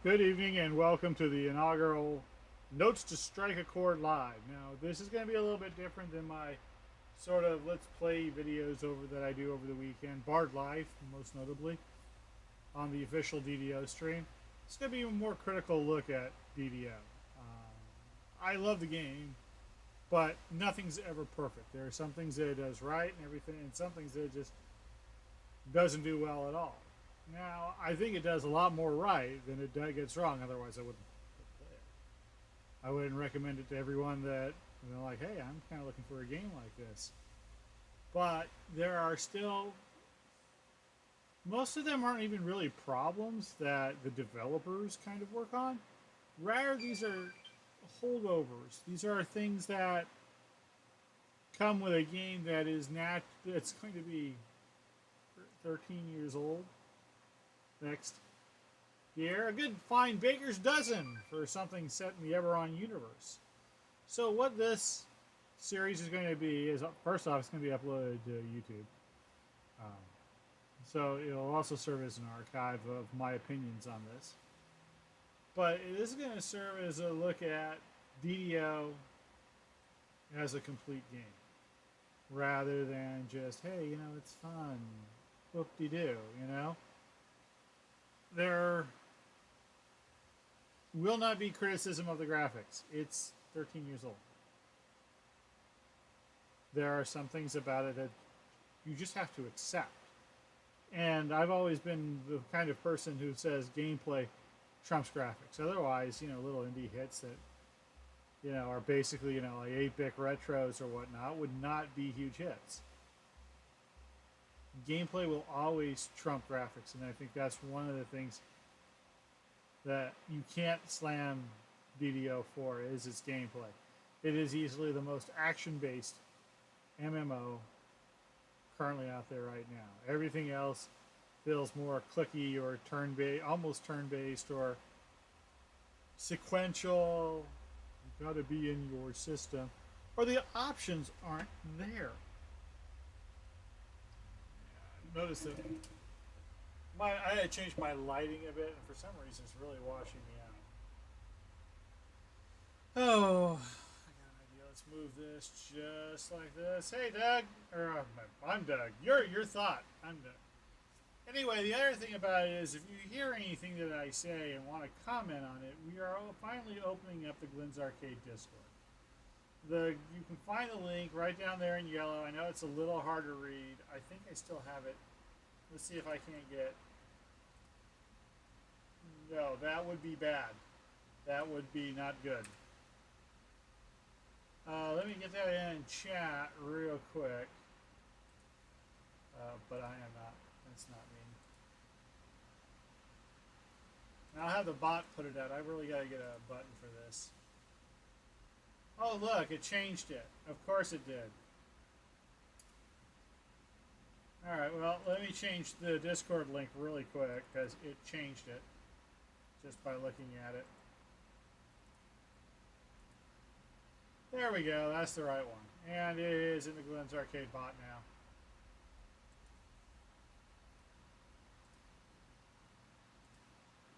Good evening and welcome to the inaugural Notes to Strike a Chord Live. Now, this is going to be a little bit different than my sort of let's play videos that I do over the weekend. Bard Life, most notably, on the official DDO stream. It's going to be a more critical look at DDO. I love the game, but nothing's ever perfect. There are some things that it does right and everything, and some things that it just doesn't do well at all. Now, I think it does a lot more right than it gets wrong. Otherwise, I wouldn't play it. I wouldn't recommend it to everyone that like, hey, I'm kind of looking for a game like this. But there are still most of them aren't even really problems that the developers kind of work on. Rather, these are holdovers. These are things that come with a game that is that's going to be 13 years old next year. A good fine baker's dozen for something set in the Eberron universe. So what this series is going to be is, first off, it's going to be uploaded to YouTube. Um, so it'll also serve as an archive of my opinions on this. But it is going to serve as a look at DDO as a complete game, rather than just, hey, it's fun, whoop-de-doo, There will not be criticism of the graphics. It's 13 years old. There are some things about it that you just have to accept. And I've always been the kind of person who says gameplay trumps graphics. Otherwise, little indie hits that, are basically, like 8-bit retros or whatnot would not be huge hits. Gameplay will always trump graphics, and I think that's one of the things that you can't slam DDO for is its gameplay. It is easily the most action-based MMO currently out there right now. Everything else feels more clicky or turn-based, almost turn-based or sequential. You got to be in your system, or the options aren't there. Notice that I had to change my lighting a bit, and for some reason it's really washing me out. Oh, I got an idea. Let's move this just like this. Hey, Doug. I'm Doug. Your thought. I'm Doug. Anyway, the other thing about it is if you hear anything that I say and want to comment on it, we are finally opening up the Glyn's Arcade Discord. You can find the link right down there in yellow. I know it's a little hard to read. I think I still have it. Let's see if I can't get. No, that would be bad. That would be not good. Let me get that in chat real quick. But I am not. That's not me. Now I'll have the bot put it out. I really got to get a button for this. Oh, look, it changed it. Of course it did. Alright, well, let me change the Discord link really quick because it changed it just by looking at it. There we go, that's the right one. And it is in the Glyn's Arcade bot now.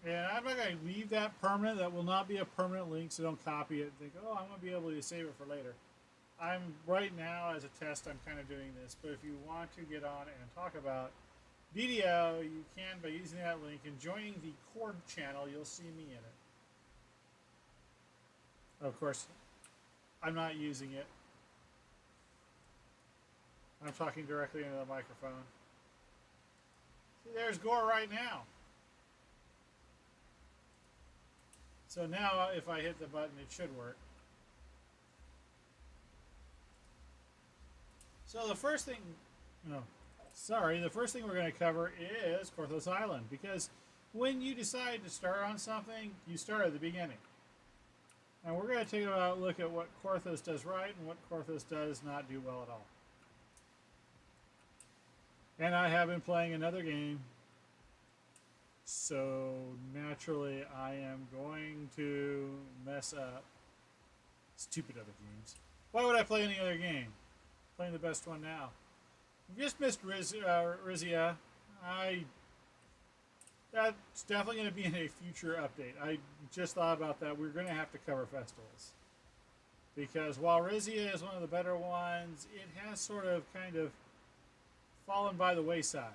And I'm not going to leave that permanent. That will not be a permanent link, so don't copy it and think, oh, I'm going to be able to save it for later. Right now, as a test, I'm kind of doing this. But if you want to get on and talk about DDO, you can by using that link and joining the Chord channel. You'll see me in it. Of course, I'm not using it. I'm talking directly into the microphone. See, there's Gore right now. So now, if I hit the button, it should work. So the first thing, the first thing we're going to cover is Korthos Island, because when you decide to start on something, you start at the beginning. And we're going to take a look at what Korthos does right and what Korthos does not do well at all. And I have been playing another game, so naturally I am going to mess up stupid other games. Why would I play any other game? Playing the best one now. We just missed Rizia. That That's definitely going to be in a future update. I just thought about that. We're going to have to cover festivals. Because while Rizia is one of the better ones, it has sort of kind of fallen by the wayside.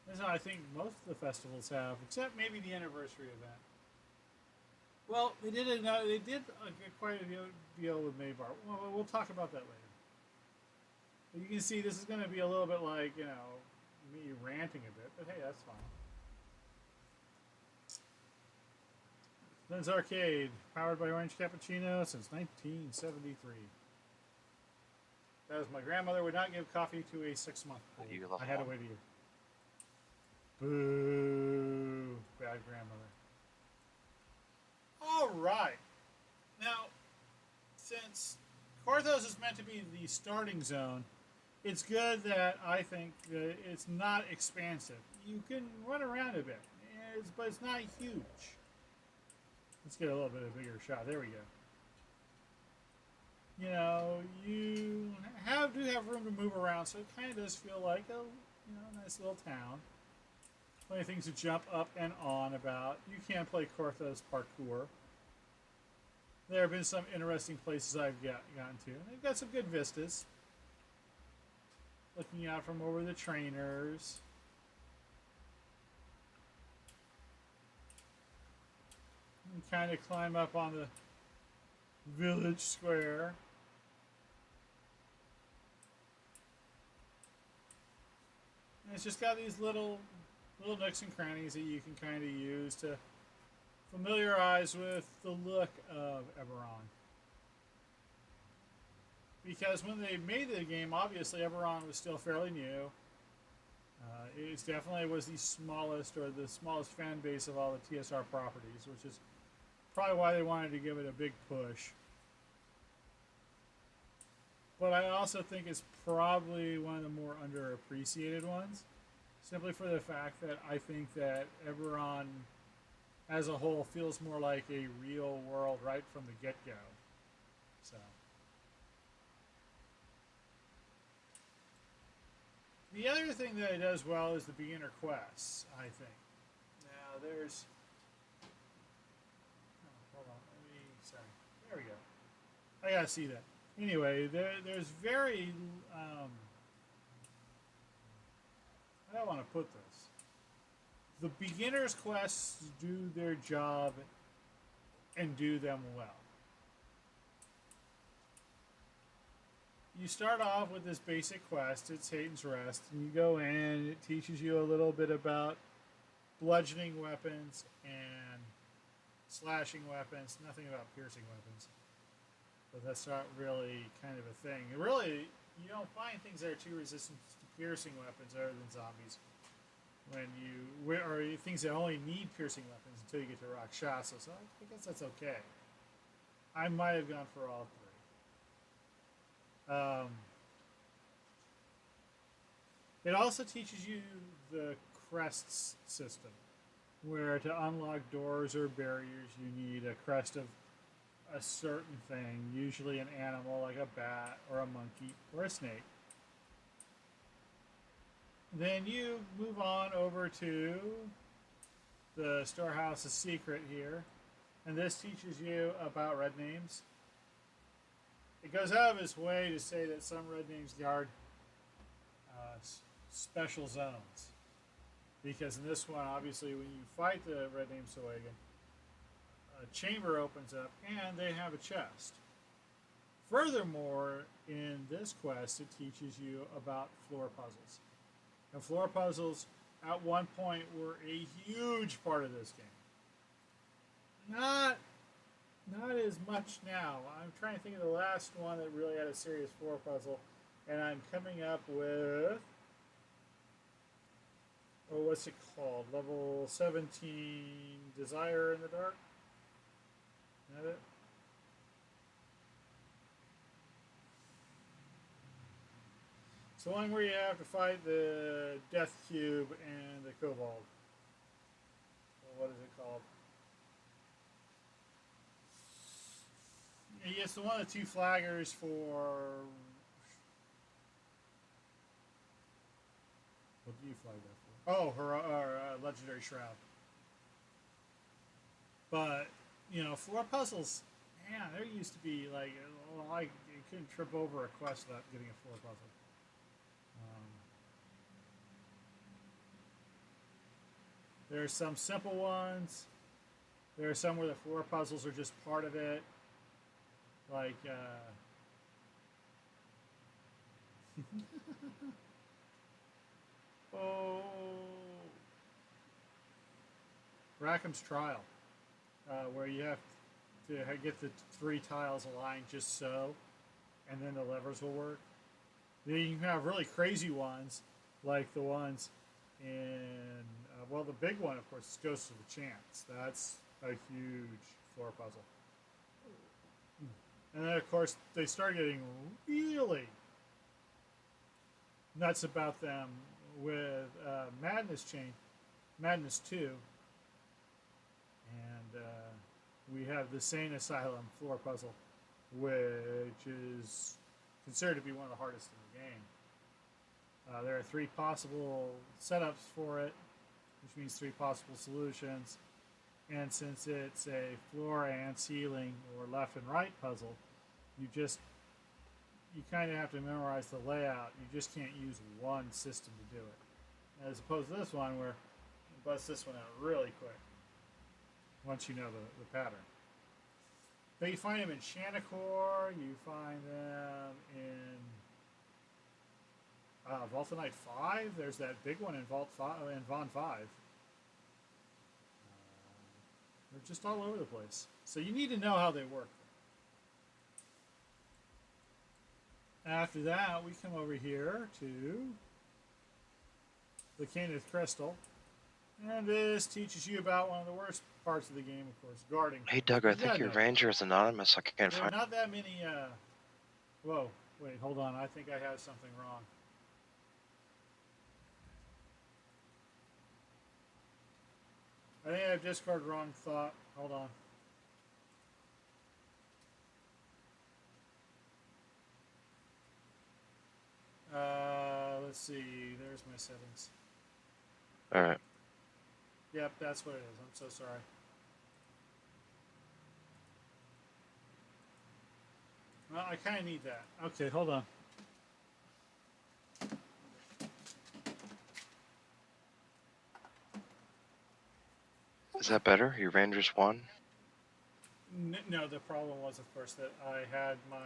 That's how I think most of the festivals have, except maybe the anniversary event. Well, they did quite a deal with Maybar. Well, we'll talk about that later. But you can see this is going to be a little bit like, me ranting a bit, but hey, that's fine. Glyn's Arcade, powered by Orange Cappuccino since 1973. That was my grandmother would not give coffee to a 6-month old. I had to wait a year. Boo. Bad grandmother. All right. Now, since Korthos is meant to be the starting zone, it's good that I think that it's not expansive. You can run around a bit, but it's not huge. Let's get a little bit of a bigger shot. There we go. You do have room to move around, so it kind of does feel like a nice little town. Plenty of things to jump up and on about. You can play Korthos parkour. There have been some interesting places I've gotten to. They've got some good vistas. Looking out from over the trainers. You can kind of climb up on the village square. And it's just got these little nooks and crannies that you can kind of use to familiarize with the look of Eberron. Because when they made the game, obviously Eberron was still fairly new. It definitely was the smallest fan base of all the TSR properties, which is probably why they wanted to give it a big push. But I also think it's probably one of the more underappreciated ones, simply for the fact that I think that Eberron as a whole feels more like a real world right from the get-go. So the other thing that it does well is the beginner quests, I think. Now there's hold on, sorry. There we go. I gotta see that. Anyway, there's very how do I want to put this? The beginner's quests do their job and do them well. You start off with this basic quest, it's Hayden's Rest, and you go in, it teaches you a little bit about bludgeoning weapons and slashing weapons, nothing about piercing weapons. But that's not really kind of a thing. Really, you don't find things that are too resistant to piercing weapons other than zombies. Or things that only need piercing weapons until you get to Rakshasa. So I guess that's okay. I might have gone for all three. It also teaches you the crests system, where to unlock doors or barriers you need a crest of a certain thing, usually an animal like a bat or a monkey or a snake. Then you move on over to the Storehouse's Secret here, and this teaches you about red names. It goes out of its way to say that some red names guard special zones, because in this one, obviously, when you fight the red name Soagan, a chamber opens up and they have a chest. Furthermore, in this quest, it teaches you about floor puzzles. And floor puzzles, at one point, were a huge part of this game. Not as much now. I'm trying to think of the last one that really had a serious floor puzzle, and I'm coming up with, what's it called? Level 17, Desire in the Dark? Is that it? It's the one where you have to fight the Death Cube and the Kobold. Well, what is it called? It's the one of the two flaggers for you flagged that for? Oh, her legendary shroud. But you know, floor puzzles. Man, there used to be like, you couldn't trip over a quest without getting a floor puzzle. There are some simple ones. There are some where the floor puzzles are just part of it. Like, oh, Rackham's Trial, where you have to get the 3 tiles aligned just so, and then the levers will work. Then you can have really crazy ones, like the ones in, well, the big one, of course, is Ghost of the Chance. That's a huge floor puzzle. And then, of course, they start getting really nuts about them with Madness 2. And we have the Sane Asylum floor puzzle, which is considered to be one of the hardest in the game. There are 3 possible setups for it, which means 3 possible solutions. And since it's a floor and ceiling or left and right puzzle, you kind of have to memorize the layout. You just can't use one system to do it. As opposed to this one where you bust this one out really quick once you know the pattern. But you find them in Shanachor, you find them in Vulcanite 5. There's that big one in Von 5. They're just all over the place. So you need to know how they work. After that, we come over here to the Kenneth Crystal. And this teaches you about one of the worst parts of the game, of course, guarding. Hey, Doug, I think your ranger is anonymous. I can't find. There are not that many. Whoa, wait, hold on. I think I have something wrong. I think I have Discord wrong thought. Hold on. Let's see. There's my settings. All right. Yep, that's what it is. I'm so sorry. Well, I kind of need that. Okay, hold on. Is that better? Your ranger's 1? No, the problem was, of course, that I had my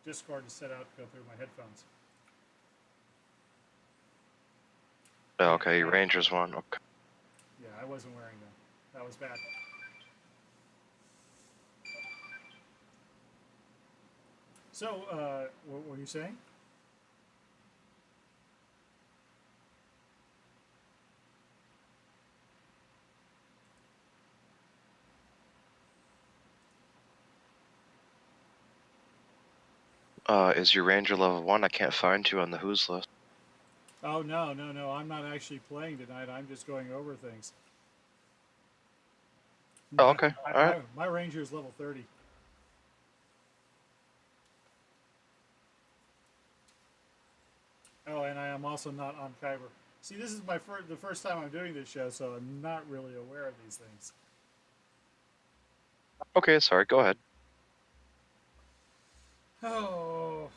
Discord set out to go through my headphones. Oh, okay, your ranger's 1. Okay. Yeah, I wasn't wearing them. That was bad. So, what were you saying? Is your ranger level 1? I can't find you on the who's list. Oh, no. I'm not actually playing tonight. I'm just going over things. Oh, okay. All right. My ranger is level 30. Oh, and I am also not on Kyber. See, this is the first time I'm doing this show, so I'm not really aware of these things. Okay, sorry. Go ahead. Oh.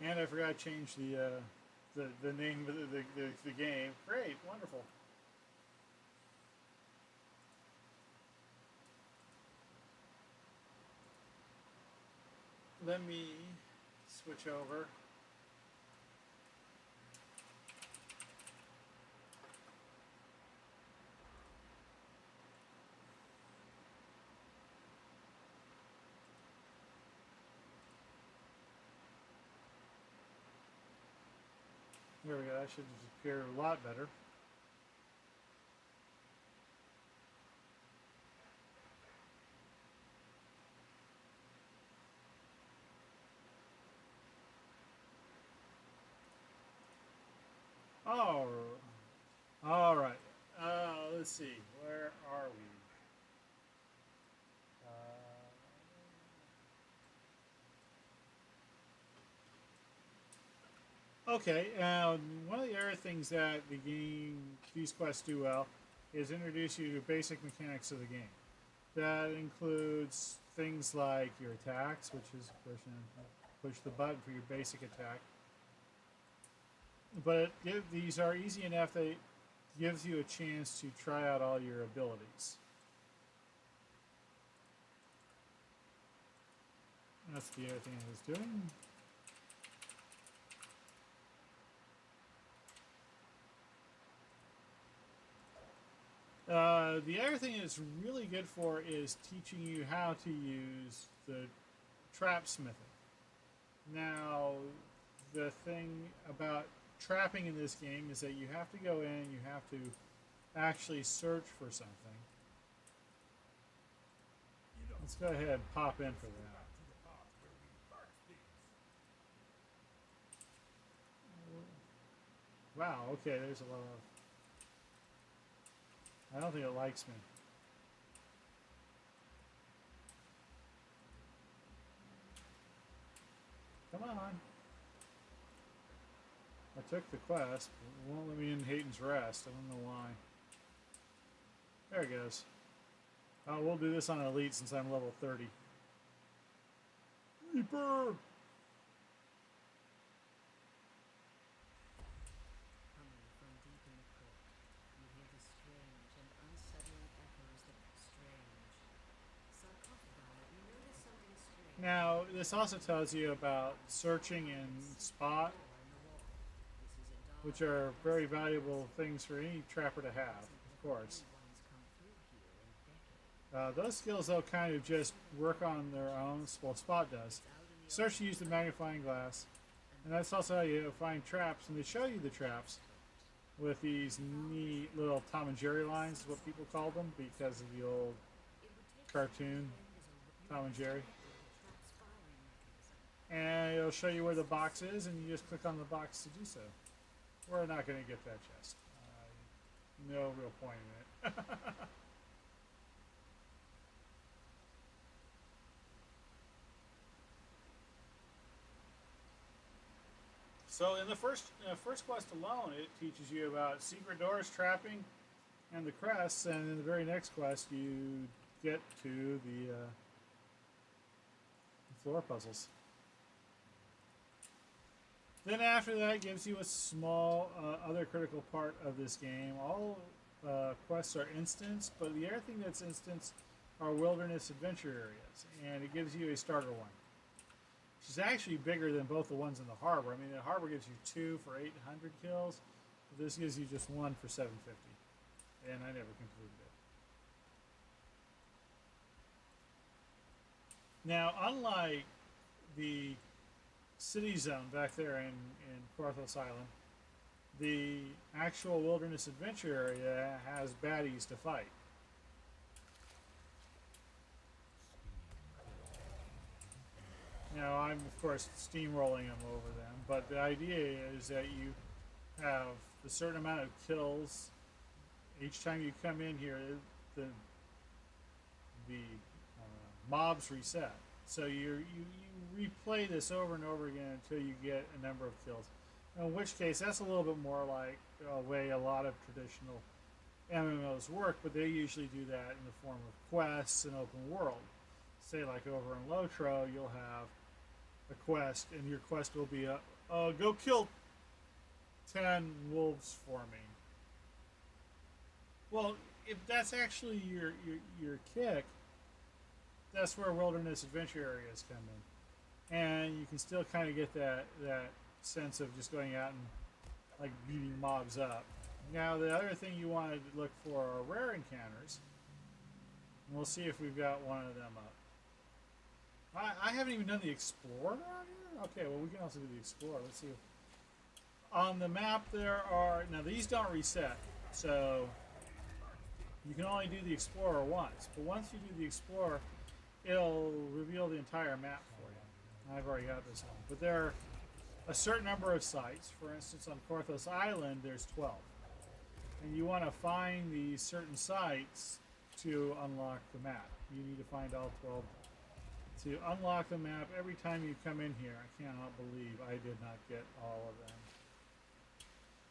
And I forgot to change the name of the game. Great, wonderful. Let me switch over. There we go. That should appear a lot better. Oh, all right. Let's see. Where are we? Okay. One of the other things that these quests do well, is introduce you to basic mechanics of the game. That includes things like your attacks, which is push the button for your basic attack. But these are easy enough that it gives you a chance to try out all your abilities. That's the other thing I was doing. The other thing it's really good for is teaching you how to use the trap smithing. Now, the thing about trapping in this game is that you have to go in, you have to actually search for something. Let's go ahead and pop in for that. Wow, okay, there's a lot of... I don't think it likes me. Come on. I took the quest, but it won't let me in Hayden's Rest. I don't know why. There it goes. Oh, we'll do this on Elite since I'm level 30. Reaper! Now, this also tells you about searching and spot, which are very valuable things for any trapper to have, of course. Those skills, though, kind of just work on their own. Well, spot does. Search to use the magnifying glass, and that's also how you find traps. And they show you the traps with these neat little Tom and Jerry lines, is what people call them, because of the old cartoon Tom and Jerry. And it'll show you where the box is, and you just click on the box to do so. We're not going to get that chest. No real point in it. So in the first quest alone, it teaches you about secret doors, trapping, and the crests. And in the very next quest, you get to the floor puzzles. Then after that, it gives you a small other critical part of this game. All quests are instanced, but the other thing that's instanced are wilderness adventure areas, and it gives you a starter one. Which is actually bigger than both the ones in the Harbour. I mean, the Harbour gives you 2 for 800 kills. This gives you just 1 for 750, and I never completed it. Now, unlike the city zone back there in Korthos Island, the actual wilderness adventure area has baddies to fight. Now, I'm of course steamrolling them over them, but the idea is that you have a certain amount of kills each time you come in here. The mobs reset, so you replay this over and over again until you get a number of kills. In which case, that's a little bit more like a way a lot of traditional MMOs work, but they usually do that in the form of quests and open world. Say like over in Lotro, you'll have a quest, and your quest will be go kill 10 wolves for me. Well, if that's actually your kick, that's where wilderness adventure areas come in, and you can still kind of get that sense of just going out and like beating mobs up. Now, the other thing you want to look for are rare encounters, and we'll see if we've got one of them up. I haven't even done the Explorer out here? Okay, well, we can also do the Explorer. Let's see. On the map, there are... Now, these don't reset, so you can only do the Explorer once. But once you do the Explorer, it'll reveal the entire map for you. I've already got this one. But there a certain number of sites. For instance, on Korthos Island, there's 12. And you want to find these certain sites to unlock the map. You need to find all 12 to unlock the map every time you come in here. I cannot believe I did not get all of them.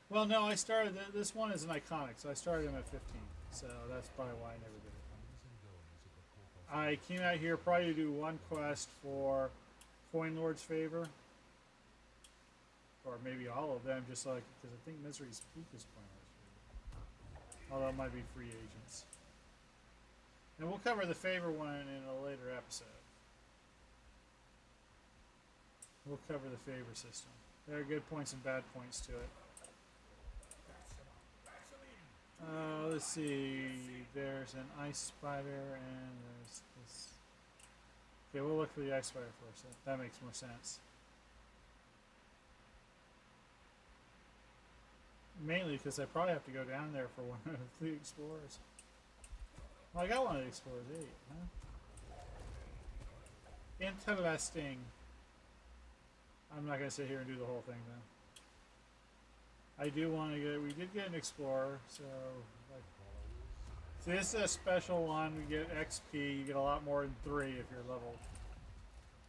Well, no, I started, this one is an iconic, so I started them at 15. So that's probably why I never did it. I came out here probably to do one quest for Coin Lord's Favor. Or maybe all of them, just like, because I think Misery's Peak is Coin Lord's Favor. Although it might be free agents. And we'll cover the Favor one in a later episode. We'll cover the Favor system. There are good points and bad points to it. Let's see. There's an ice spider and there's this. Okay, we'll look for the ice spider first. That makes more sense. Mainly because I probably have to go down there for one of the explorers. Well, I got one of the explorers, 8, huh? Interesting. I'm not going to sit here and do the whole thing, though. I do want to get, we did get an explorer, so, like, so this is a special one. We get XP, you get a lot more than 3 if you're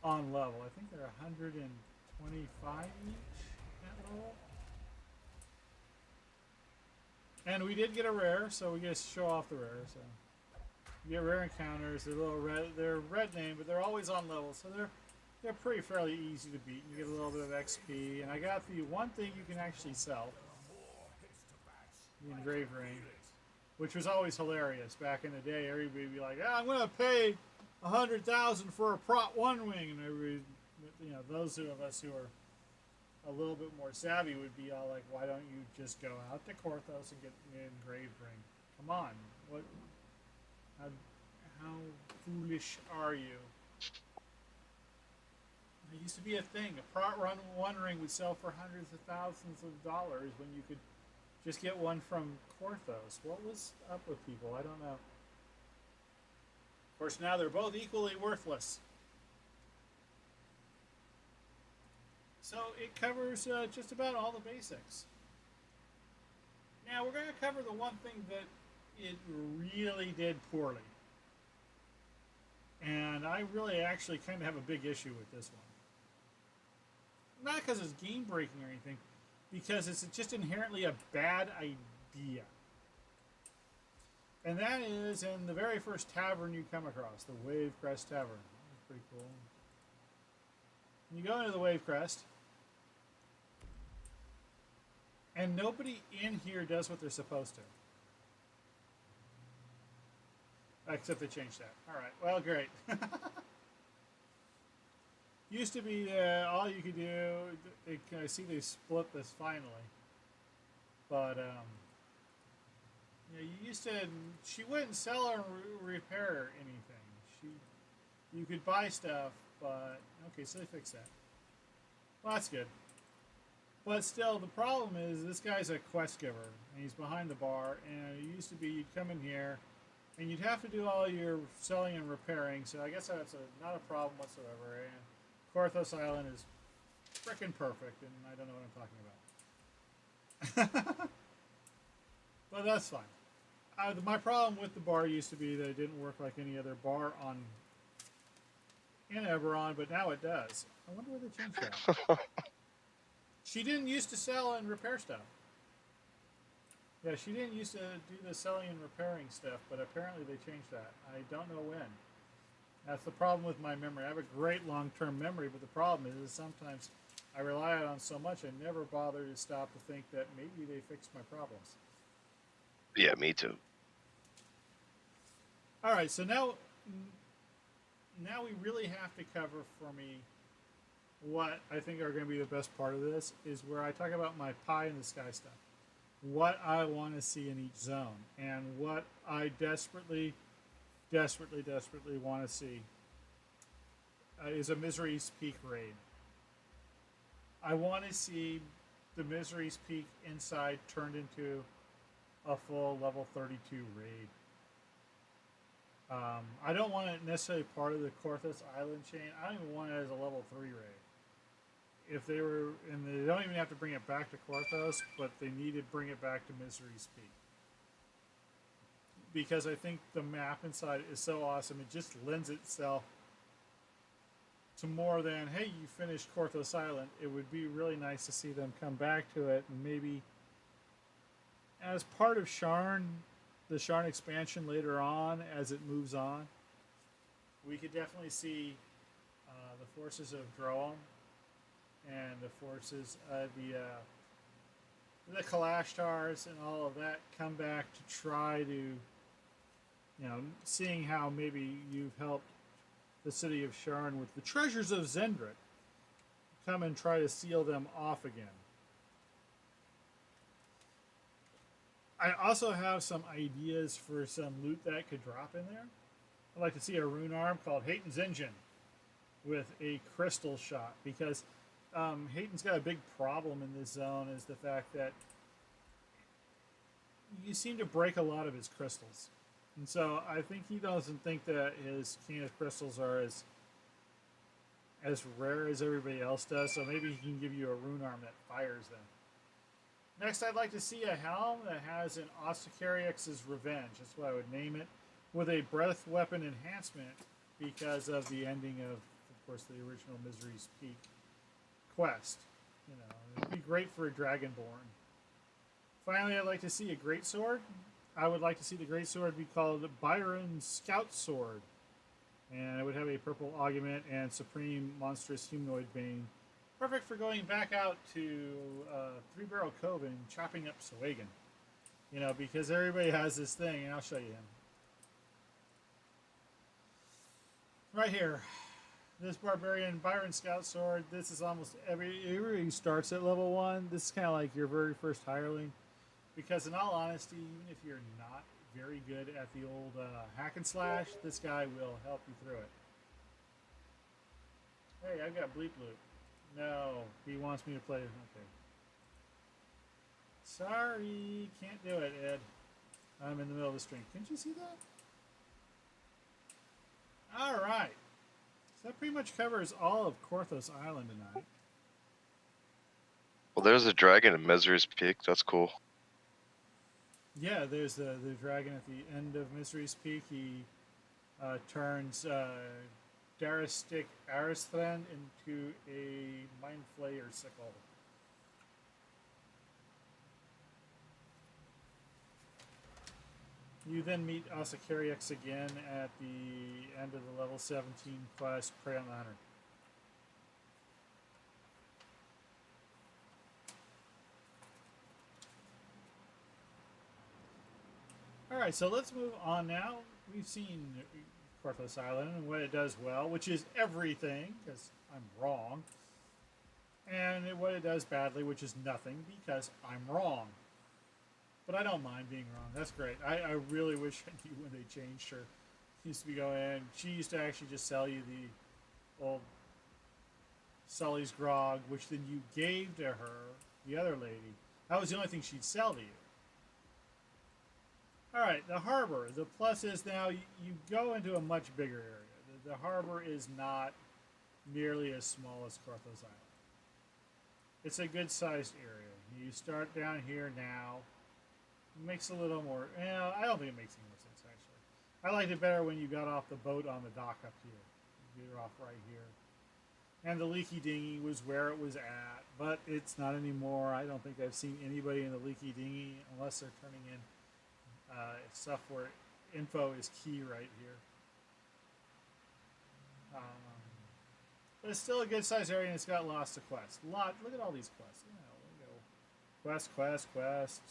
on level. I think they're 125 each at level. And we did get a rare, so we get to show off the rare, so. You get rare encounters, they're little red, they're red name, but they're always on level, so they're pretty fairly easy to beat. You get a little bit of XP, and I got the one thing you can actually sell, the engraved ring, which was always hilarious back in the day. Everybody would be like, "Ah, I'm going to pay 100,000 for a Prot 1 wing," and everybody, you know, those of us who are a little bit more savvy would be all like, "Why don't you just go out to Korthos and get an engraved ring? Come on, what? How foolish are you?" It used to be a thing. A Prot 1 ring would sell for hundreds of thousands of dollars when you could just get one from Korthos. What was up with people? I don't know. Of course, now they're both equally worthless. So it covers just about all the basics. Now we're going to cover the one thing that it really did poorly. And I really actually kind of have a big issue with this one. Not because it's game breaking or anything, because it's just inherently a bad idea. And that is in the very first tavern you come across, the Wave Crest Tavern. That's pretty cool. You go into the Wave Crest, and nobody in here does what they're supposed to. Except they changed that. Alright, well, great. Used to be all you could do. I see they split this finally. But, you know, you used to. She wouldn't sell or repair anything. You could buy stuff, but. Okay, so they fixed that. Well, that's good. But still, the problem is this guy's a quest giver, and he's behind the bar, and it used to be you'd come in here, and you'd have to do all your selling and repairing, so I guess that's not a problem whatsoever, and Korthos Island is frickin' perfect, and I don't know what I'm talking about. But that's fine. My problem with the bar used to be that it didn't work like any other bar in Eberron, but now it does. I wonder where they changed that. She didn't used to sell and repair stuff. Yeah, she didn't used to do the selling and repairing stuff, but apparently they changed that. I don't know when. That's the problem with my memory. I have a great long-term memory, but the problem is sometimes I rely on so much I never bother to stop to think that maybe they fixed my problems. Yeah, me too. All right, so now we really have to cover for me what I think are going to be the best part of this is where I talk about my pie in the sky stuff. What I want to see in each zone and what I desperately want to see is a Misery's Peak raid. I want to see the Misery's Peak inside turned into a full level 32 raid. I don't want it necessarily part of the Korthos Island chain. I don't even want it as a level 3 raid. if they were, and they don't even have to bring it back to Korthos, but they need to bring it back to Misery's Peak. Because I think the map inside is so awesome, it just lends itself to more than, hey, you finished Korthos Island. It would be really nice to see them come back to it, and maybe as part of Sharn, the Sharn expansion later on, as it moves on, we could definitely see the forces of Droam and the forces of the Kalashtars and all of that come back to try to, seeing how maybe you've helped the city of Sharn with the treasures of Zendrik, come and try to seal them off again. I also have some ideas for some loot that could drop in there. I'd like to see a rune arm called Hayton's Engine with a crystal shot, because Hayton's got a big problem in this zone, is the fact that you seem to break a lot of his crystals. And so I think he doesn't think that his King of Crystals are as rare as everybody else does, so maybe he can give you a rune arm that fires them. Next, I'd like to see a helm that has an Osicariex's Revenge. That's what I would name it, with a breath weapon enhancement because of the ending of course, the original Misery's Peak quest. It'd be great for a Dragonborn. Finally, I'd like to see a greatsword. I would like to see the greatsword be called Byron's Scout Sword, and it would have a purple augment and supreme monstrous humanoid bane. Perfect for going back out to Three Barrel Cove and chopping up Sawagan. Because everybody has this thing, and I'll show you him. Right here. This Barbarian Byron Scout Sword, this is almost everybody starts at level 1. This is kind of like your very first hireling. Because in all honesty, even if you're not very good at the old hack and slash, this guy will help you through it. Hey, I've got Bleep Loop. No, he wants me to play. Okay. Sorry, can't do it, Ed. I'm in the middle of the stream. Can't you see that? Alright. So that pretty much covers all of Korthos Island tonight. Well, there's a dragon in Misery's Peak. That's cool. Yeah, there's the dragon at the end of Misery's Peak. He turns Daristic Aristhren into a Mind Flayer sickle. You then meet Osicariax again at the end of the level 17 quest, Prey on the Hunter. Alright, so let's move on now. We've seen Korthos Island and what it does well, which is everything, because I'm wrong. And what it does badly, which is nothing, because I'm wrong. But I don't mind being wrong. That's great. I really wish I knew when they changed her. She used to be going, she used to actually just sell you the old Sully's Grog, which then you gave to her, the other lady. That was the only thing she'd sell to you. Alright, the Harbour. The plus is now you go into a much bigger area. The Harbour is not nearly as small as Korthos Island. It's a good sized area. You start down here now. It makes a little more, I don't think it makes any more sense actually. I liked it better when you got off the boat on the dock up here. You're off right here. And the leaky dinghy was where it was at, but it's not anymore. I don't think I've seen anybody in the leaky dinghy unless they're turning in stuff where info is key right here. But it's still a good sized area and it's got lots of quests. Look at all these quests. Quest.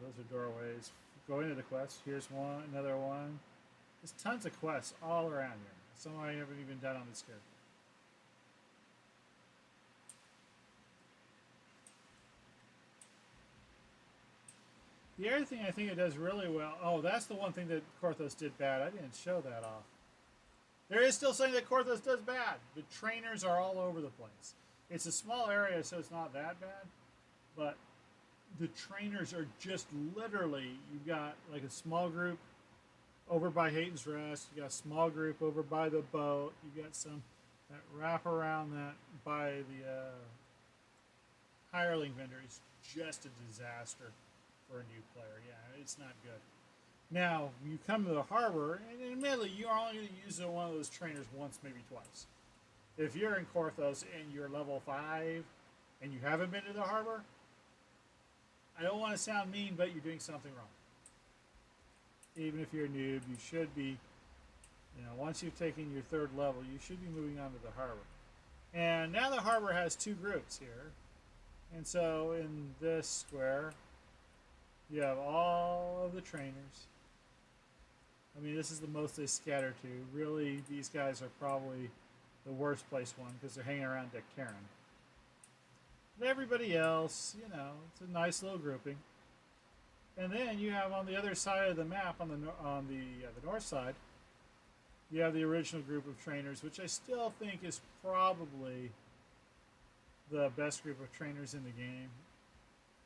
Those are doorways. Go into the quest. Here's one, another one. There's tons of quests all around here. Some I haven't even done on this character. The other thing I think it does really well, oh, that's the one thing that Korthos did bad. I didn't show that off. There is still something that Korthos does bad. The trainers are all over the place. It's a small area, so it's not that bad. But the trainers are just literally, you've got like a small group over by Hayton's Rest. You got a small group over by the boat. You got some That wrap around that by the hireling vendor is just a disaster for a new player. Yeah, it's not good. Now, you come to the harbor, and admittedly, you're only going to use one of those trainers once, maybe twice. If you're in Korthos and you're level 5 and you haven't been to the harbor, I don't want to sound mean, but you're doing something wrong. Even if you're a noob, you should be, once you've taken your 3rd level, you should be moving on to the harbor. And now the harbor has 2 groups here. And so in this square, you have all of the trainers. I mean, this is the most they scatter to. Really, these guys are probably the worst placed one because they're hanging around Dictarin. But everybody else, it's a nice little grouping. And then you have on the other side of the map, on the north side, you have the original group of trainers, which I still think is probably the best group of trainers in the game,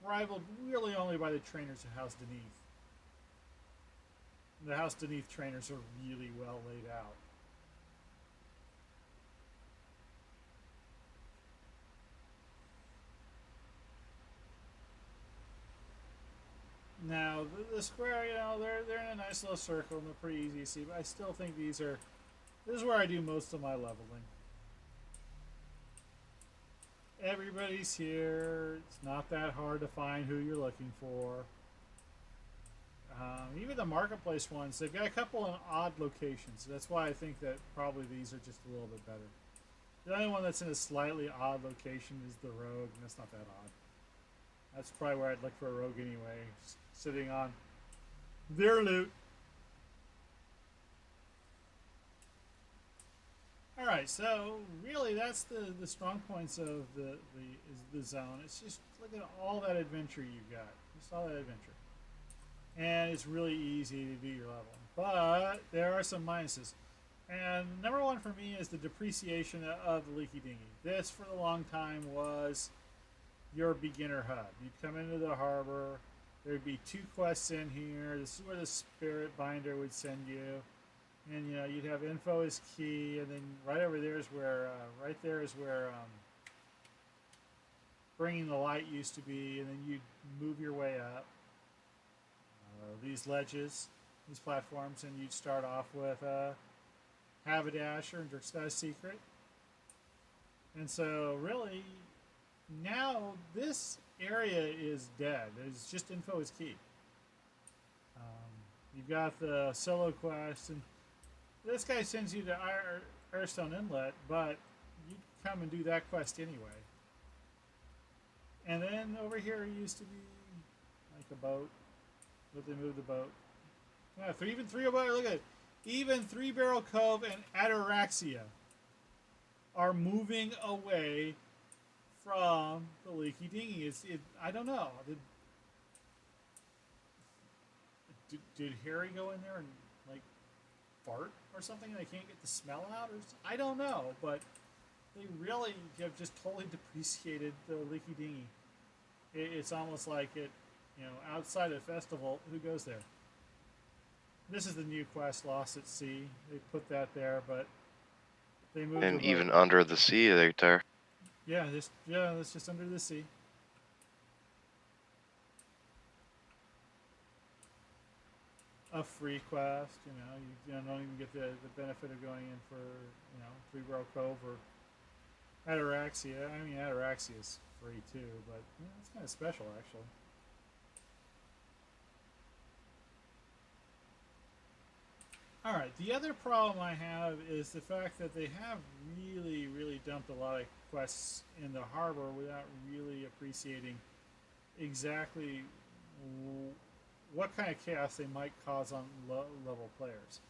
rivaled really only by the trainers of House Deneath. The House Deneath trainers are really well laid out. Now, the square, they're in a nice little circle and they're pretty easy to see, but I still think this is where I do most of my leveling. Everybody's here. It's not that hard to find who you're looking for. Even the marketplace ones, they've got a couple in odd locations. That's why I think that probably these are just a little bit better. The only one that's in a slightly odd location is the rogue, and that's not that odd. That's probably where I'd look for a rogue anyway, sitting on their loot. All right, so really that's the strong points of the zone. It's just look at all that adventure you got. Just all that adventure. And it's really easy to do your leveling. But there are some minuses. And number one for me is the depreciation of the Leaky Dinghy. This, for a long time, was your beginner hub. You'd come into the harbor. There'd be 2 quests in here. This is where the Spirit Binder would send you. And, you'd have info as key. And then right over there is where, Bringing the Light used to be. And then you'd move your way up. These ledges, these platforms, and you'd start off with Haberdasher and Dirkskai's Secret. And so, really, now this area is dead. It's just info is key. You've got the solo quest, and this guy sends you to Airstone Inlet, but you come and do that quest anyway. And then over here used to be like a boat. But they moved the boat. Yeah, even 3 look at it. Even 3 Barrel Cove and Ataraxia are moving away from the Leaky Dinghy. I don't know. Did Harry go in there and fart or something? And they can't get the smell out, or I don't know. But they really have just totally depreciated the Leaky Dinghy. It's almost like it. Outside of festival, who goes there? This is the new quest, Lost at Sea. They put that there, but they moved. And even under the sea, they're there. Yeah, that's just under the sea. A free quest, you don't even get the benefit of going in for 3 Barrel Cove or Ataraxia. I mean, Ataraxia is free too, but it's kind of special actually. Alright, the other problem I have is the fact that they have really, really dumped a lot of quests in the harbor without really appreciating exactly what kind of chaos they might cause on low-level players.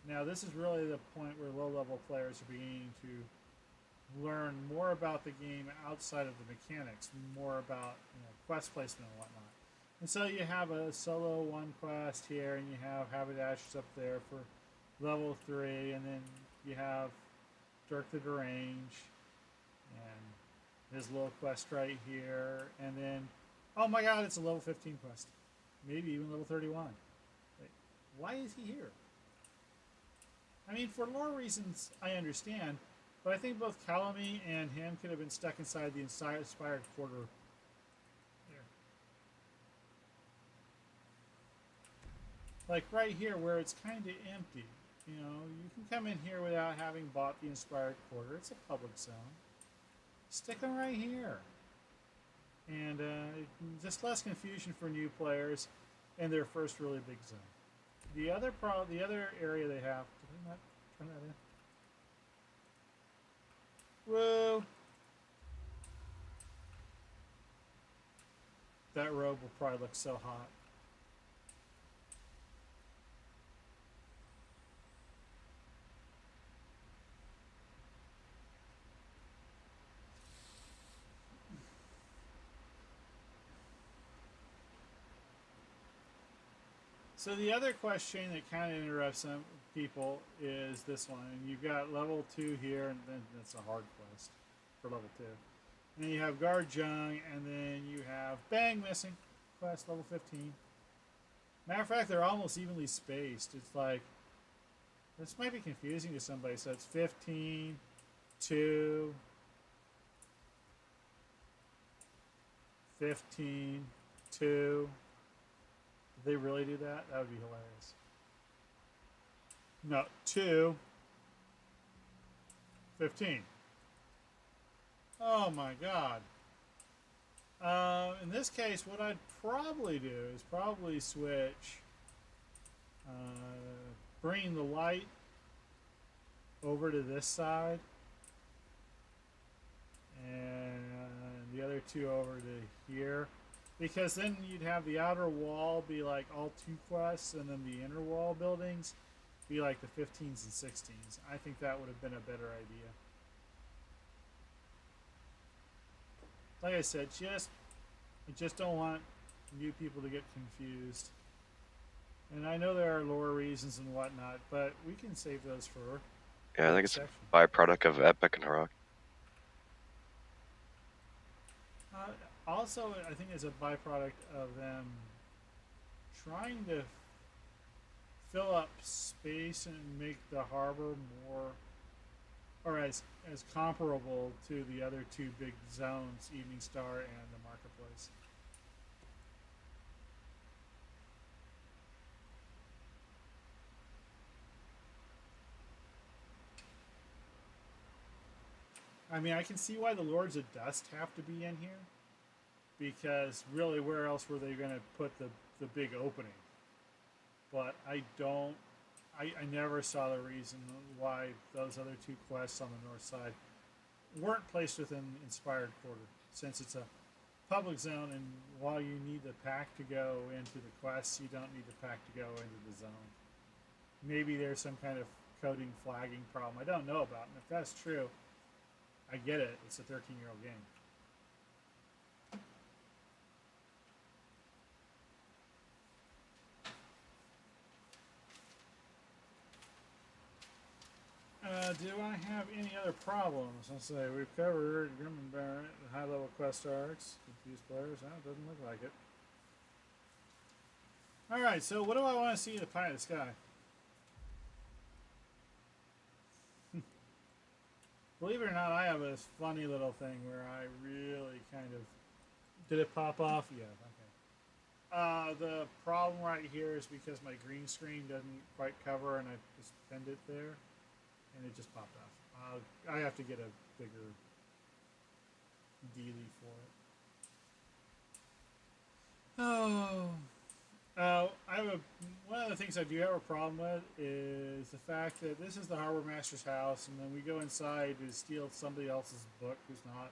Now, this is really the point where low-level players are beginning to learn more about the game outside of the mechanics, more about quest placement and whatnot. And so you have a solo 1 quest here, and you have Haberdashers up there for level 3, and then you have Dirk the Derange, and his little quest right here, and then, oh my god, it's a level 15 quest. Maybe even level 31. Why is he here? I mean, for lore reasons, I understand, But I think both Calamy and him could have been stuck inside the inspired quarter. There. Like right here where it's kind of empty. You know, you can come in here without having bought the inspired quarter. It's a public zone. Stick them right here. And just less confusion for new players in their first really big zone. The other area they have, did I not turn that in? Whoa! That robe will probably look so hot. So the other question that kind of interrupts some people is this one. And you've got level 2 here, and then that's a hard quest for level 2. And then you have Guard Jung, and then you have Bang Missing quest level 15. Matter of fact, they're almost evenly spaced. It's like, this might be confusing to somebody. So it's 15, 2, 15, 2. Did they really do that? That would be hilarious. No, 2, 15. Oh my god. In this case, what I'd probably do is probably switch, bring the light over to this side, and the other 2 over to here. Because then you'd have the outer wall be like all 2 quests, and then the inner wall buildings be like the 15s and 16s. I think that would have been a better idea. Like I said, I just don't want new people to get confused. And I know there are lore reasons and whatnot, but we can save those for. Yeah, I think it's a byproduct of Epic and Heroic. Also, I think it's a byproduct of them trying to fill up space and make the harbor more, or as comparable to the other 2 big zones, Evening Star and the Marketplace. I mean, I can see why the Lords of Dust have to be in here. Because really, where else were they going to put the big opening? But I never saw the reason why those other 2 quests on the north side weren't placed within Inspired Quarter, since it's a public zone, and while you need the pack to go into the quests, you don't need the pack to go into the zone. Maybe there's some kind of coding flagging problem I don't know about, and if that's true, I get it. It's a 13-year-old game. Do I have any other problems? Let's say we've covered Grim and Barrett, high-level quest arcs, confused players. It doesn't look like it. All right, so what do I want to see in the pie in the sky? Believe it or not, I have a funny little thing where I really kind of... Did it pop off? Yeah, okay. The problem right here is because my green screen doesn't quite cover, and I just pinned it there. And it just popped off. I have to get a bigger dealie for it. I have one of the things I do have a problem with is the fact that this is the Harbour Master's house, and then we go inside to steal somebody else's book who's not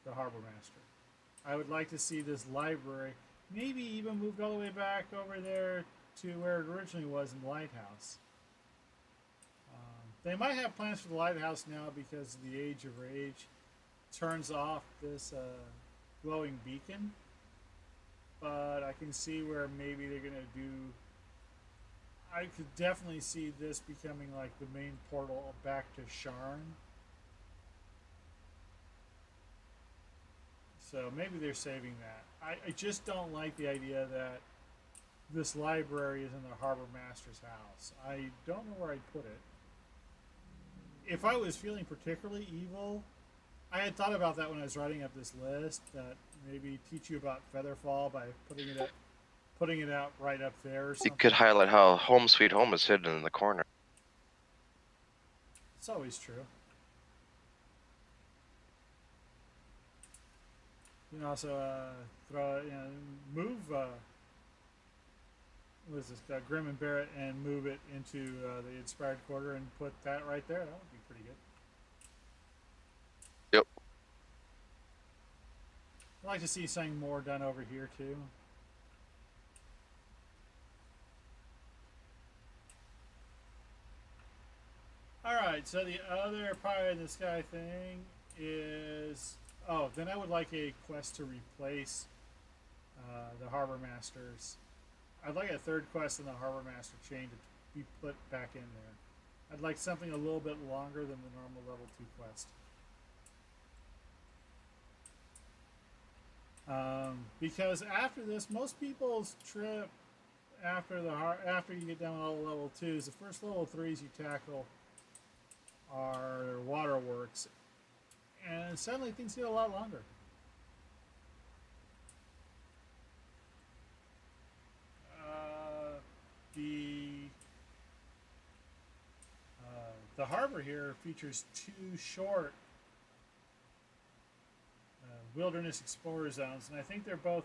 the Harbour Master. I would like to see this library maybe even moved all the way back over there to where it originally was in the lighthouse. They might have plans for the lighthouse now because the Age of Rage turns off this glowing beacon. But I can see where maybe they're going to do... I could definitely see this becoming like the main portal back to Sharn. So maybe they're saving that. I just don't like the idea that this library is in the Harbour Master's house. I don't know where I'd put it. if I was feeling particularly evil, I had thought about that when I was writing up this list. That maybe teach you about Featherfall by putting it out right up there or You something. could highlight how Home Sweet Home is hidden in the corner. It's always true. You can also throw, move. What is this? Grim and Barrett, and move it into the inspired quarter and put that right there. That would be pretty good. Yep. I'd like to see something more done over here too. Alright, so the other pie in the sky thing is... Oh, then I would like a quest to replace the Harbour Masters. I'd like a third quest in the Harbour Master chain to be put back in there. I'd like something a little bit longer than the normal level 2 quest. Because after this, most people's trip after you get down all the level 2s, the first level 3s you tackle are waterworks, and suddenly things get a lot longer. The harbor here features 2 short wilderness explorer zones, and I think they're both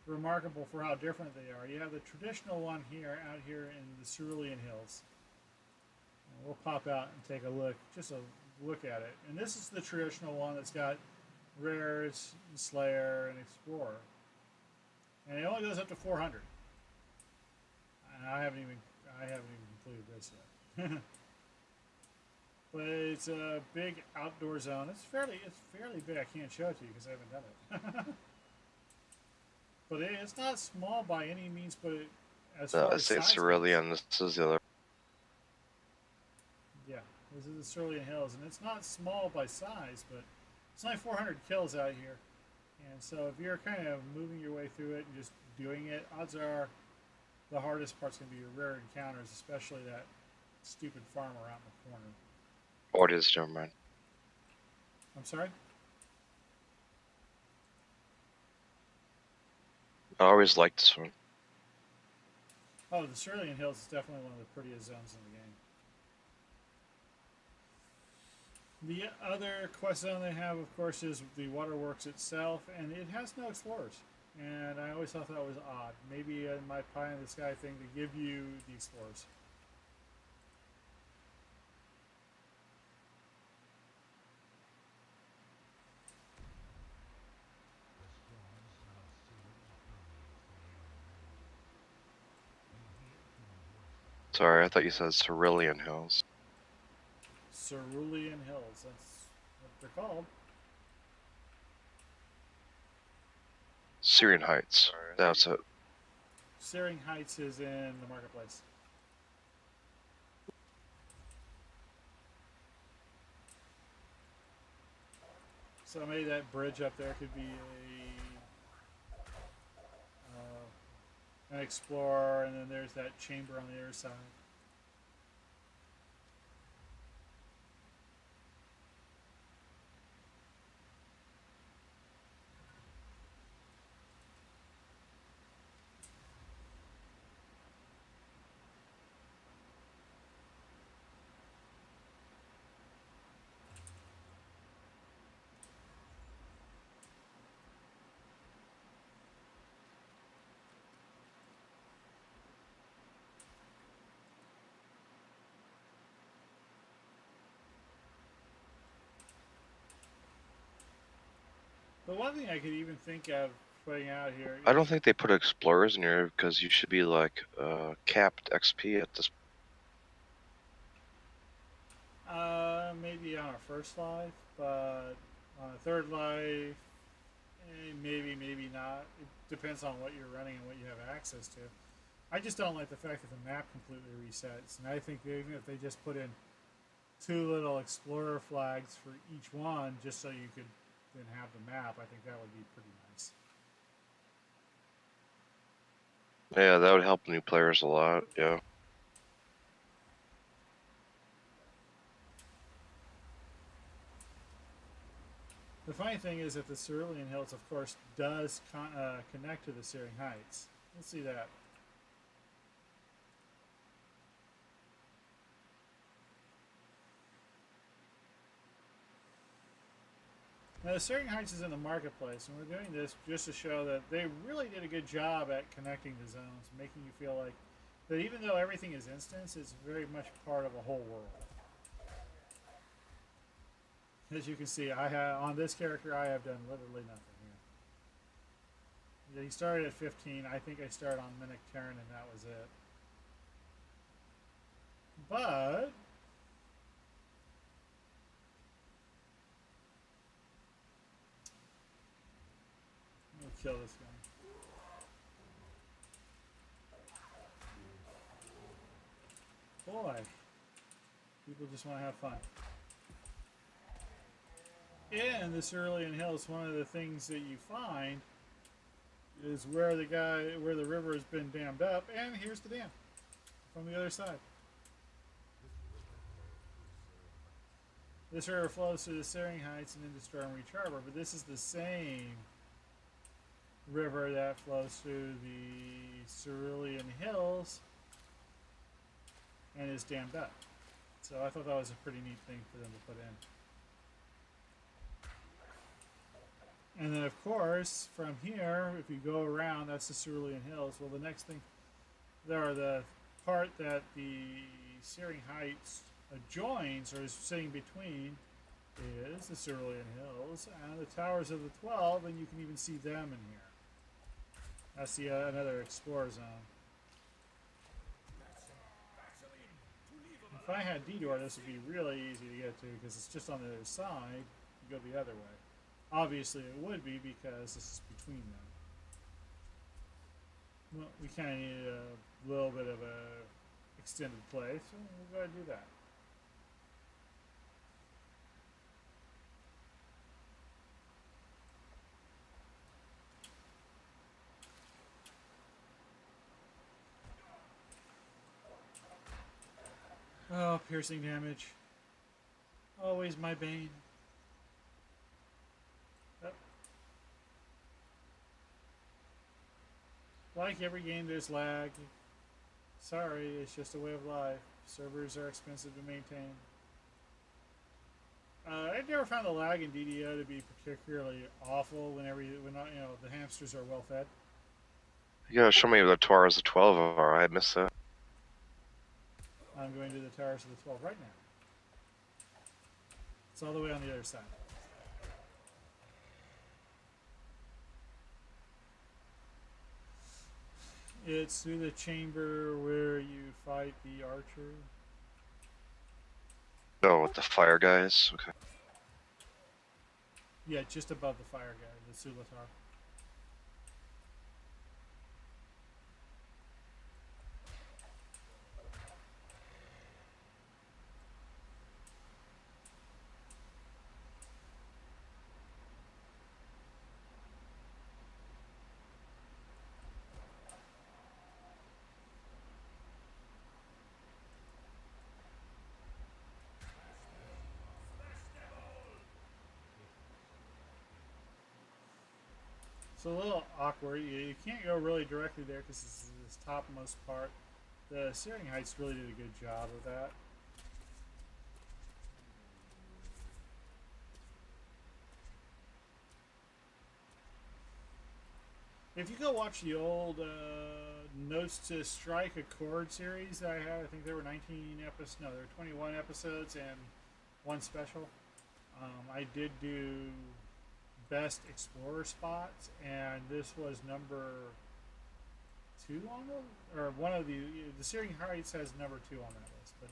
remarkable for how different they are. You have the traditional one here, out here in the Cerulean Hills. And we'll pop out and take a look, just a look at it. And this is the traditional one that's got Rares, Slayer, and Explorer. And it only goes up to 400. And I haven't even completed this yet. But it's a big outdoor zone. It's fairly big. I can't show it to you because I haven't done it. But it's not small by any means. But as far as size Cerulean. This is the other. Yeah, this is the Cerulean Hills, and it's not small by size, but it's only 400 kills out here. And so if you're kind of moving your way through it and just doing it, odds are the hardest part's going to be your rare encounters, especially that stupid farmer out in the corner. Or it is, never mind. I'm sorry? I always liked this one. Oh, the Cerulean Hills is definitely one of the prettiest zones in the game. The other quest zone they have, of course, is the waterworks itself, and it has no explorers. And I always thought that was odd. Maybe in my pie in the sky thing to give you the explorers. Sorry, I thought you said Cerulean Hills. Cerulean Hills, that's what they're called. Syrian Heights. That's it. Searing Heights is in the marketplace. So maybe that bridge up there could be an explorer, and then there's that chamber on the other side. The one thing I could even think of putting out here. I don't think they put explorers in here because you should be like capped XP at this. Maybe on a first life, but on a third life, maybe not. It depends on what you're running and what you have access to. I just don't like the fact that the map completely resets, and I think even if they just put in 2 little explorer flags for each one, just so you could then have the map, I think that would be pretty nice. Yeah, that would help new players a lot. Yeah. The funny thing is that the Cerulean Hills, of course, does connect to the Searing Heights. Let's see that. Now, the Searing Heights is in the marketplace, and we're doing this just to show that they really did a good job at connecting the zones, making you feel like that even though everything is instance, it's very much part of a whole world. As you can see, I have on this character, I have done literally nothing here. He started at 15. I think I started on Mimic Terran, and that was it. But I'm gonna kill this guy. Boy, people just want to have fun. In the Cerulean Hills, one of the things that you find is where the river has been dammed up, and here's the dam from the other side. This river flows through the Searing Heights and into Stormreach Harbour, but this is the same river that flows through the Cerulean Hills and is dammed up. So I thought that was a pretty neat thing for them to put in. And then, of course, from here, if you go around, that's the Cerulean Hills. Well, the next thing, the part that the Searing Heights adjoins, or is sitting between, is the Cerulean Hills and the Towers of the 12, and you can even see them in here. That's another Explorer Zone. If I had D-Door, this would be really easy to get to, because it's just on the other side. You go the other way. Obviously, it would be because this is between them. Well, we kind of need a little bit of a extended play, so we'll go ahead and do that. Oh, piercing damage. Always my bane. Like every game, there's lag. Sorry, it's just a way of life. Servers are expensive to maintain. I never found the lag in DDO to be particularly awful when the hamsters are well fed. You gotta show me where the Towers of 12 are. I missed that. I'm going to the Towers of the 12 right now. It's all the way on the other side. It's through the chamber where you fight the archer. Oh, with the fire guys? Okay. Yeah, just above the fire guy, the Sulatar. It's a little awkward. You can't go really directly there because this is this topmost part. The Searing Heights really did a good job of that. If you go watch the old Notes to Strike a Chord series that I had, I think there were 19 episodes. No, there were 21 episodes and one special. I did do best explorer spots, and this was number 2 on it, or one of the Searing Heights has number 2 on that list. But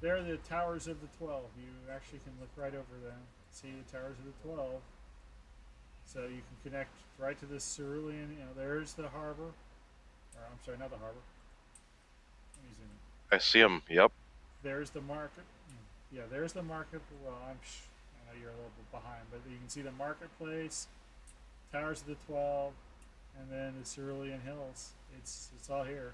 they're the Towers of the 12. You actually can look right over them, see the Towers of the 12. So you can connect right to this Cerulean. There's the harbor. Or I'm sorry, not the harbor. Let me zoom in. I see them. Yep. There's the market. Yeah, there's the market. Well, I know you're a little bit behind, but you can see the marketplace, Towers of the 12, and then the Cerulean Hills. It's all here.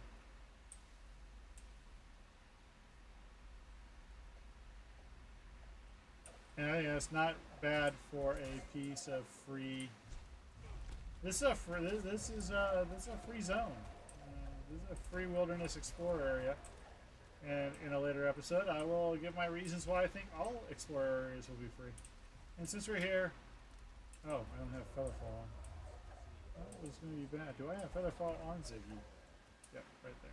And I think that's not bad for a piece of free. This is a free. This is a free zone. This is a free wilderness explorer area. And in a later episode, I will give my reasons why I think all explorer areas will be free. And since we're here, oh, I don't have Featherfall on. That was going to be bad. Do I have Featherfall on Ziggy? Yep, right there.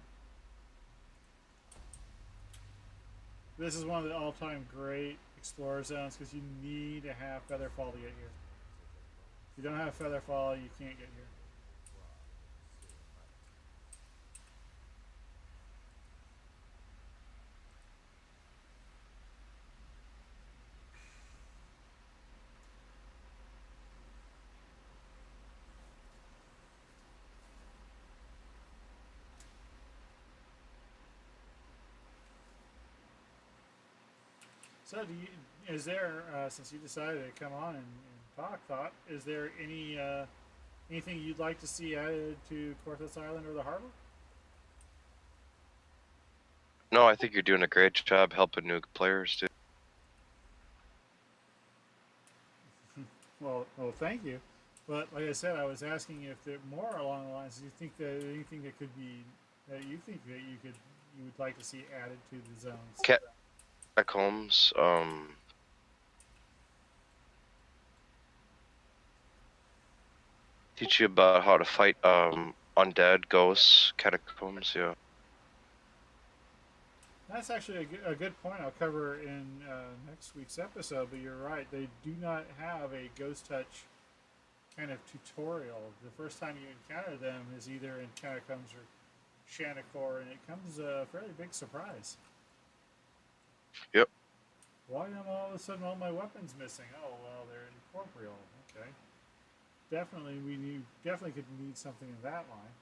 This is one of the all-time great explorer zones because you need to have Featherfall to get here. If you don't have Featherfall, you can't get here. So, is there, since you decided to come on and talk, is there anything you'd like to see added to Korthos Island or the harbor? No, I think you're doing a great job helping new players too. Well, thank you. But like I said, I was asking if there more along the lines. Do you think that anything that could be that you think that you would like to see added to the zones? Catacombs. Teach you about how to fight undead ghosts. Catacombs. Yeah. That's actually a good point I'll cover in next week's episode, but you're right. They do not have a ghost touch kind of tutorial. The first time you encounter them is either in Catacombs or Shanakor, and it comes a fairly big surprise. Yep. Why am all of a sudden all my weapons missing? Oh, well, they're incorporeal. Okay. Definitely, definitely could need something in that line.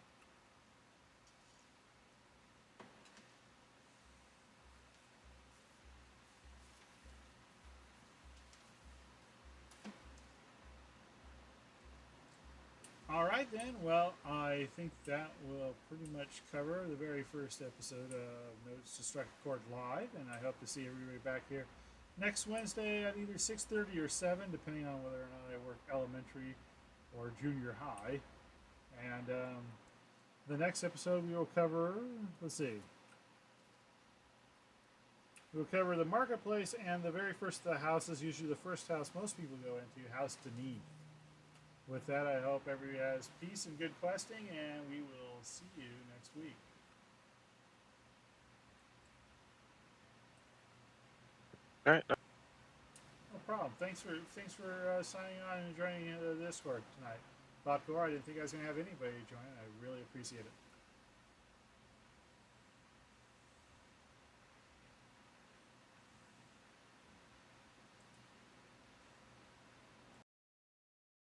All right, then. Well, I think that will pretty much cover the very first episode of Notes to Strike a Chord Live, and I hope to see everybody back here next Wednesday at either 6:30 or 7, depending on whether or not I work elementary or junior high. And the next episode we will cover, let's see, we'll cover the marketplace and the very first of the houses, usually the first house most people go into, House Denis. With that, I hope everybody has peace and good questing, and we will see you next week. All right. No problem. Thanks for signing on and joining the Discord tonight. Bob Gore, I didn't think I was going to have anybody join. I really appreciate it.